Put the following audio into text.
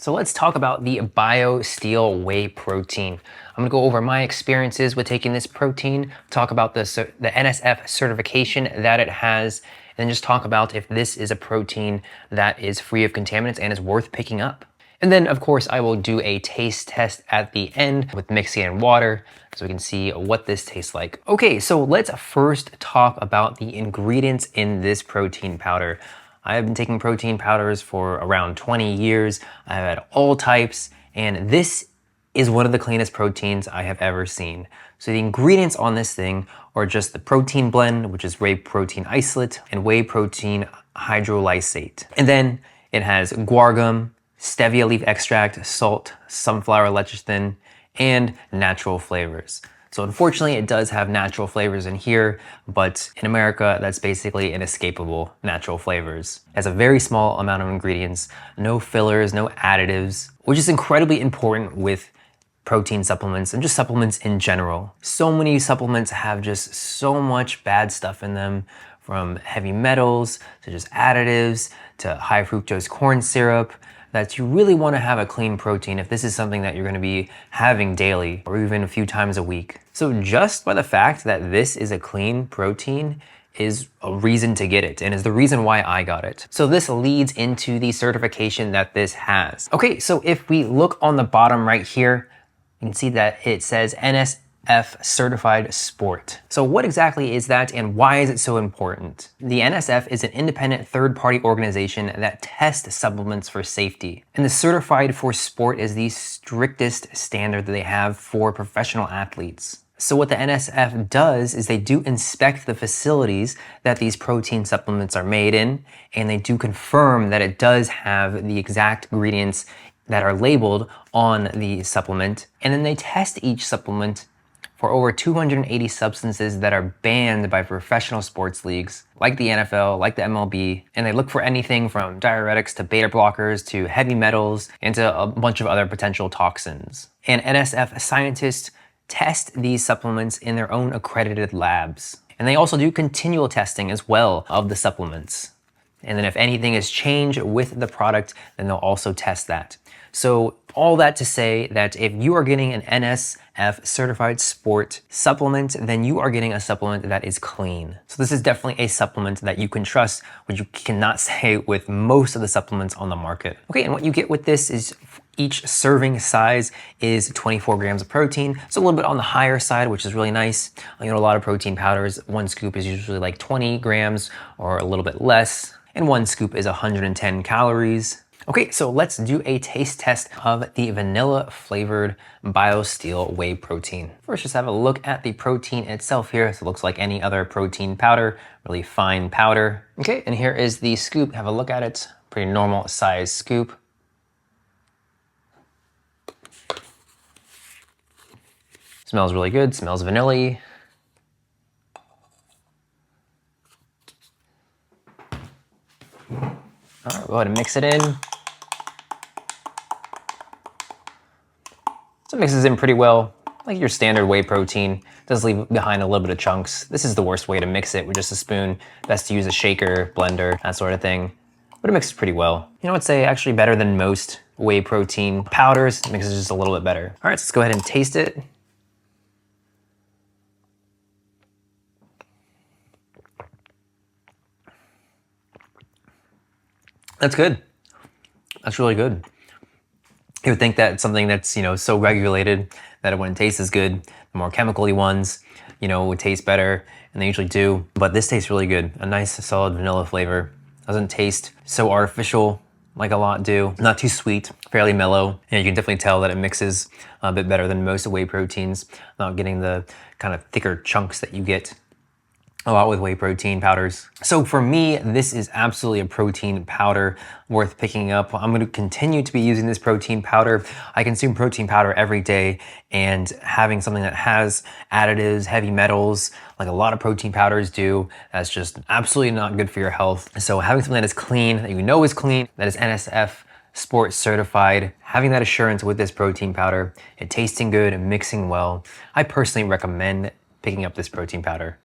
So let's talk about the BioSteel Whey protein. I'm gonna go over my experiences with taking this protein, talk about the NSF certification that it has, and then just talk about if this is a protein that is free of contaminants and is worth picking up. And then of course I will do a taste test at the end with mixing in water so we can see what this tastes like. Okay, so let's first talk about the ingredients in this protein powder. I've been taking protein powders for around 20 years. I've had all types, and this is one of the cleanest proteins I have ever seen. So the ingredients on this thing are just the protein blend, which is whey protein isolate and whey protein hydrolysate. And then it has guar gum, stevia leaf extract, salt, sunflower lecithin, and natural flavors. So unfortunately, it does have natural flavors in here, but in America, that's basically inescapable natural flavors. It has a very small amount of ingredients, no fillers, no additives, which is incredibly important with protein supplements and just supplements in general. So many supplements have just so much bad stuff in them, from heavy metals to just additives to high fructose corn syrup, that you really want to have a clean protein if this is something that you're going to be having daily or even a few times a week. So just by the fact that this is a clean protein is a reason to get it, and is the reason why I got it. So this leads into the certification that this has. Okay, so if we look on the bottom right here, you can see that it says NSF Certified Sport. So what exactly is that, and why is it so important? The NSF is an independent third-party organization that tests supplements for safety. And the Certified for Sport is the strictest standard that they have for professional athletes. So what the NSF does is they do inspect the facilities that these protein supplements are made in, and they do confirm that it does have the exact ingredients that are labeled on the supplement. And then they test each supplement for over 280 substances that are banned by professional sports leagues, like the NFL, like the MLB, and they look for anything from diuretics to beta blockers to heavy metals and to a bunch of other potential toxins. And NSF scientists test these supplements in their own accredited labs. And they also do continual testing as well of the supplements. And then if anything is changed with the product, then they'll also test that. So all that to say that if you are getting an NSF Certified Sport supplement, then you are getting a supplement that is clean. So this is definitely a supplement that you can trust, which you cannot say with most of the supplements on the market. Okay, and what you get with this is each serving size is 24 grams of protein. So a little bit on the higher side, which is really nice. You know, a lot of protein powders, one scoop is usually like 20 grams or a little bit less. And one scoop is 110 calories. Okay, so let's do a taste test of the vanilla flavored BioSteel Whey protein. First, just have a look at the protein itself here. So it looks like any other protein powder, really fine powder. Okay, and here is the scoop. Have a look at it. Pretty normal size scoop. Smells really good, smells vanilla-y. All right, go ahead and mix it in. So it mixes in pretty well, like your standard whey protein. Does leave behind a little bit of chunks. This is the worst way to mix it with just a spoon. Best to use a shaker, blender, that sort of thing. But it mixes pretty well. You know, I'd say actually better than most whey protein powders. It mixes just a little bit better. All right, so let's go ahead and taste it. That's good. That's really good. You would think that something that's, you know, so regulated that it wouldn't taste as good. The more chemical-y ones, you know, would taste better, and they usually do. But this tastes really good. A nice, solid vanilla flavor. Doesn't taste so artificial like a lot do. Not too sweet, fairly mellow. And you can definitely tell that it mixes a bit better than most whey proteins. Not getting the kind of thicker chunks that you get a lot with whey protein powders. So for me, this is absolutely a protein powder worth picking up. I'm gonna continue to be using this protein powder. I consume protein powder every day, and having something that has additives, heavy metals, like a lot of protein powders do, that's just absolutely not good for your health. So having something that is clean, that you know is clean, that is NSF Sport certified, having that assurance with this protein powder, it tasting good and mixing well, I personally recommend picking up this protein powder.